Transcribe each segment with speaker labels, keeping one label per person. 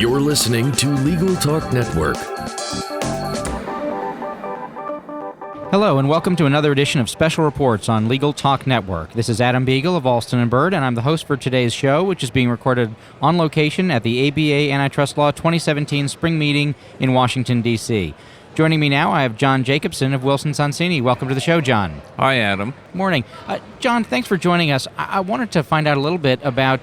Speaker 1: You're listening to Legal Talk Network.
Speaker 2: Hello, and welcome to another edition of Special Reports on Legal Talk Network. This is Adam Biegel of Alston and Bird, and I'm the host for today's show, which is being recorded on location at the ABA Antitrust Law 2017 Spring Meeting in Washington, D.C. Joining me now, I have Jon Jacobson of Wilson Sonsini. Welcome to the show, Jon.
Speaker 3: Hi, Adam.
Speaker 2: Morning. Jon, thanks for joining us. I wanted to find out a little bit about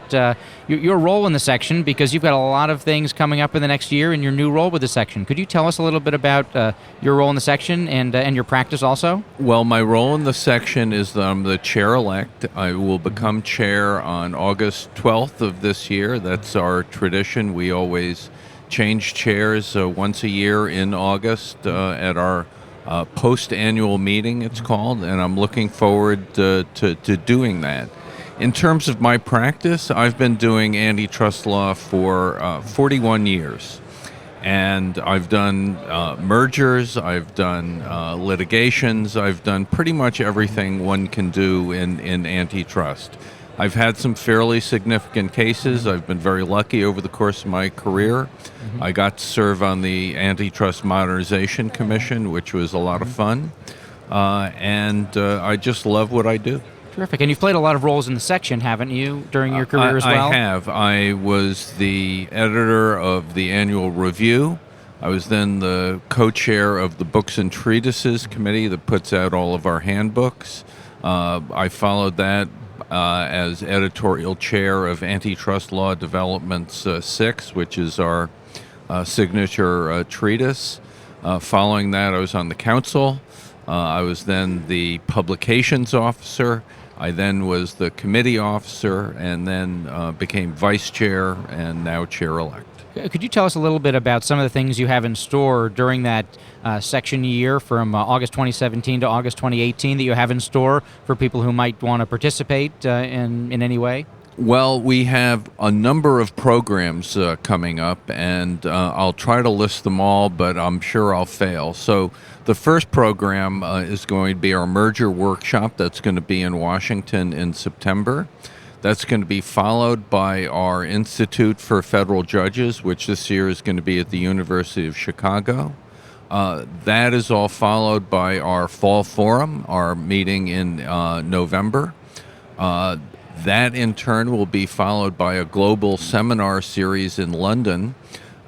Speaker 2: your role in the section, because you've got a lot of things coming up in the next year in your new role with the section. Could you tell us a little bit about your role in the section and your practice also?
Speaker 3: Well, my role in the section is that I'm the chair-elect. I will become chair on August 12th of this year. That's our tradition. We always change chairs once a year in August at our post-annual meeting, it's called, and I'm looking forward to doing that. In terms of my practice, I've been doing antitrust law for 41 years, and I've done mergers, I've done litigations, I've done pretty much everything one can do in antitrust. I've had some fairly significant cases. I've been very lucky over the course of my career. I got to serve on the Antitrust Modernization Commission, which was a lot of fun, and I just love what I do.
Speaker 2: Terrific. And you've played a lot of roles in the section, haven't you, during your career as well?
Speaker 3: I have. I was the editor of the Annual Review. I was then the co-chair of the Books and Treatises Committee that puts out all of our handbooks. I followed that as editorial chair of Antitrust Law Developments 6, which is our signature treatise. Following that, I was on the council. I was then the publications officer. I then was the committee officer, and then became vice chair and now chair-elect.
Speaker 2: Could you tell us a little bit about some of the things you have in store during that section year from August 2017 to August 2018 that you have in store for people who might want to participate in any way?
Speaker 3: Well, we have a number of programs coming up, and I'll try to list them all, but I'm sure I'll fail. So the first program is going to be our merger workshop that's going to be in Washington in September. That's going to be followed by our Institute for Federal Judges, which this year is going to be at the University of Chicago. That is all followed by our Fall Forum, our meeting in November. That, in turn, will be followed by a global seminar series in London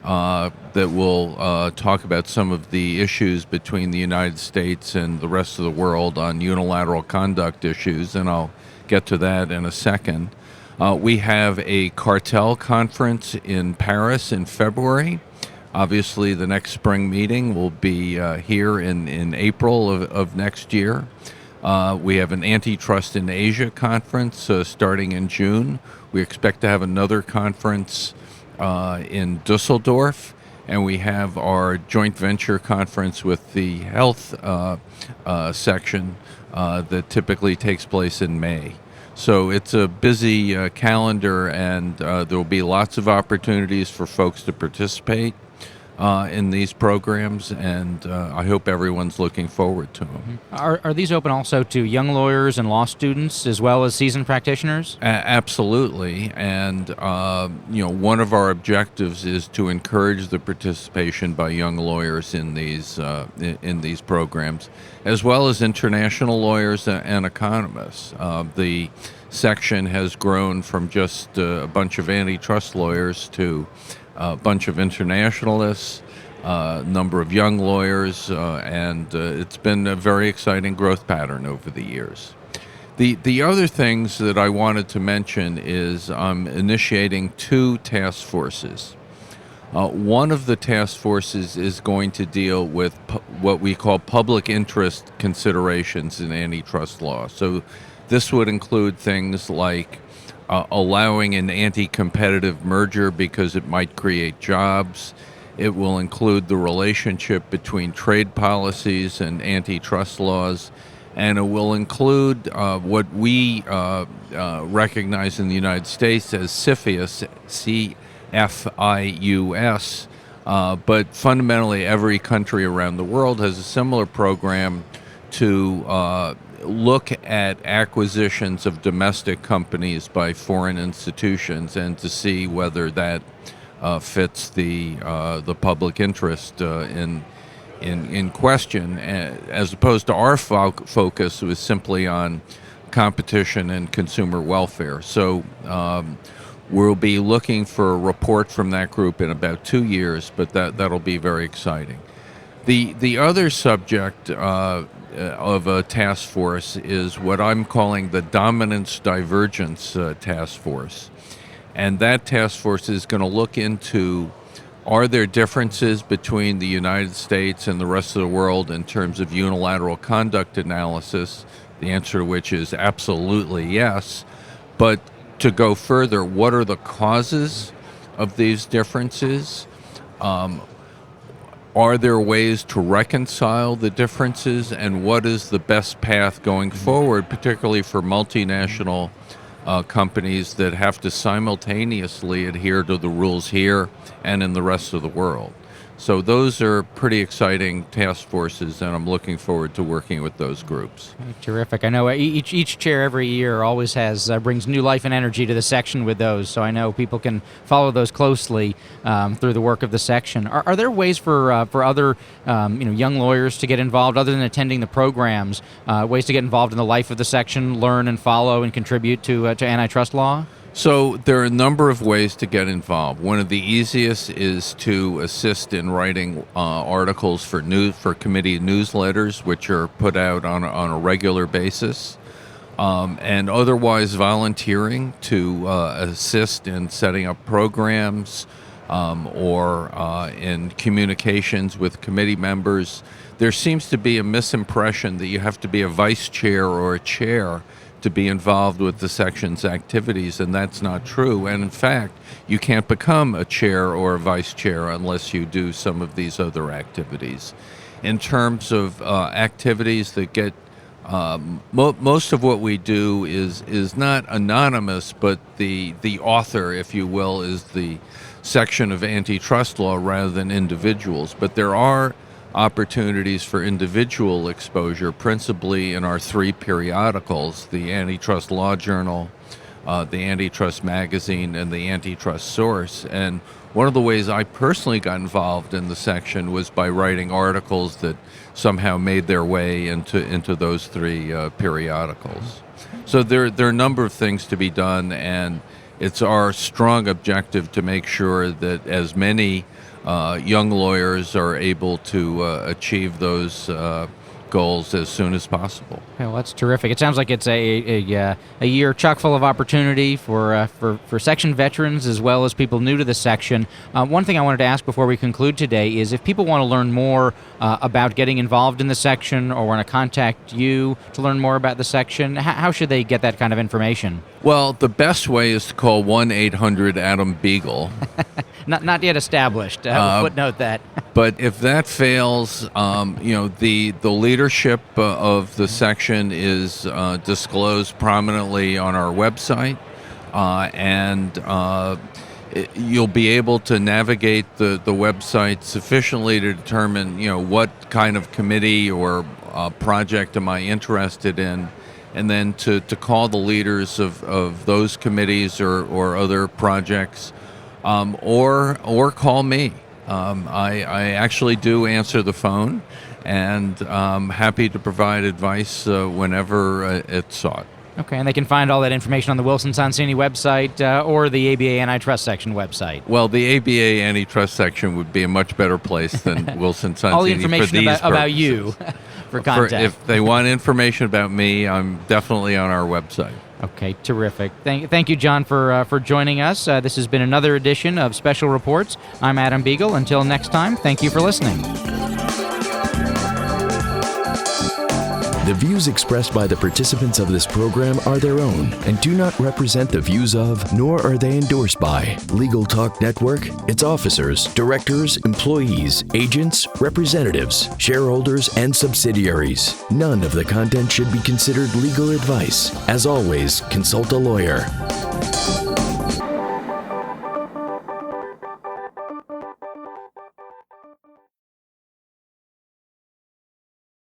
Speaker 3: that will talk about some of the issues between the United States and the rest of the world on unilateral conduct issues, and I'll get to that in a second. We have a cartel conference in Paris in February. Obviously, the next spring meeting will be here in April of next year. We have an Antitrust in Asia conference starting in June. We expect to have another conference in Dusseldorf, and we have our joint venture conference with the health section that typically takes place in May. So it's a busy calendar, and there will be lots of opportunities for folks to participate in these programs, and I hope everyone's looking forward to them.
Speaker 2: Are these open also to young lawyers and law students as well as seasoned practitioners?
Speaker 3: Absolutely, and one of our objectives is to encourage the participation by young lawyers in these programs, as well as international lawyers and economists. The section has grown from just a bunch of antitrust lawyers to a bunch of internationalists, a number of young lawyers, and it's been a very exciting growth pattern over the years. The other things that I wanted to mention is I'm initiating 2 task forces. One of the task forces is going to deal with what we call public interest considerations in antitrust law. So this would include things like allowing an anti-competitive merger because it might create jobs. It will include the relationship between trade policies and antitrust laws, and it will include what we recognize in the United States as CFIUS, C-F-I-U-S, but fundamentally every country around the world has a similar program to look at acquisitions of domestic companies by foreign institutions and to see whether that fits the public interest in question, as opposed to our focus was simply on competition and consumer welfare. So we'll be looking for a report from that group in about 2 years, but that'll be very exciting. The other subject of a task force is what I'm calling the dominance divergence task force. And that task force is going to look into, are there differences between the United States and the rest of the world in terms of unilateral conduct analysis? The answer to which is absolutely yes. But to go further, what are the causes of these differences? Are there ways to reconcile the differences, and what is the best path going forward, particularly for multinational companies that have to simultaneously adhere to the rules here and in the rest of the world? So those are pretty exciting task forces, and I'm looking forward to working with those groups.
Speaker 2: Terrific. I know each chair every year always brings new life and energy to the section with those, so I know people can follow those closely through the work of the section. Are there ways for other young lawyers to get involved, other than attending the programs, ways to get involved in the life of the section, learn and follow and contribute to antitrust law?
Speaker 3: So there are a number of ways to get involved. One of the easiest is to assist in writing articles for committee newsletters, which are put out on a regular basis, and otherwise volunteering to assist in setting up programs or in communications with committee members. There seems to be a misimpression that you have to be a vice chair or a chair to be involved with the section's activities, and that's not true. And in fact, you can't become a chair or a vice chair unless you do some of these other activities. In terms of activities that get most of what we do is not anonymous, but the author, if you will, is the Section of Antitrust Law rather than individuals. But there are opportunities for individual exposure, principally in our 3 periodicals, the Antitrust Law Journal, the Antitrust Magazine, and the Antitrust Source. And one of the ways I personally got involved in the section was by writing articles that somehow made their way into those 3 periodicals. So there are a number of things to be done, and it's our strong objective to make sure that as many young lawyers are able to achieve those goals as soon as possible.
Speaker 2: Well, that's terrific. It sounds like it's a year chock full of opportunity for section veterans as well as people new to the section. One thing I wanted to ask before we conclude today is if people want to learn more about getting involved in the section or want to contact you to learn more about the section, how should they get that kind of information?
Speaker 3: Well, the best way is to call 1-800-ADAM Biegel.
Speaker 2: Not yet established. I will footnote that.
Speaker 3: But if that fails, the leadership of the section is disclosed prominently on our website, and you'll be able to navigate the website sufficiently to determine, what kind of committee or project am I interested in, and then to call the leaders of those committees or other projects, or call me. I actually do answer the phone, and I'm happy to provide advice whenever it's sought.
Speaker 2: Okay, and they can find all that information on the Wilson-Sonsini website or the ABA Antitrust Section website.
Speaker 3: Well, the ABA Antitrust Section would be a much better place than Wilson-Sonsini
Speaker 2: all the information
Speaker 3: for these
Speaker 2: about you for contact.
Speaker 3: If they want information about me, I'm definitely on our website.
Speaker 2: Okay, terrific. Thank you, Jon, for joining us. This has been another edition of Special Reports. I'm Adam Biegel. Until next time, thank you for listening.
Speaker 1: The views expressed by the participants of this program are their own and do not represent the views of, nor are they endorsed by, Legal Talk Network, its officers, directors, employees, agents, representatives, shareholders, and subsidiaries. None of the content should be considered legal advice. As always, consult a lawyer.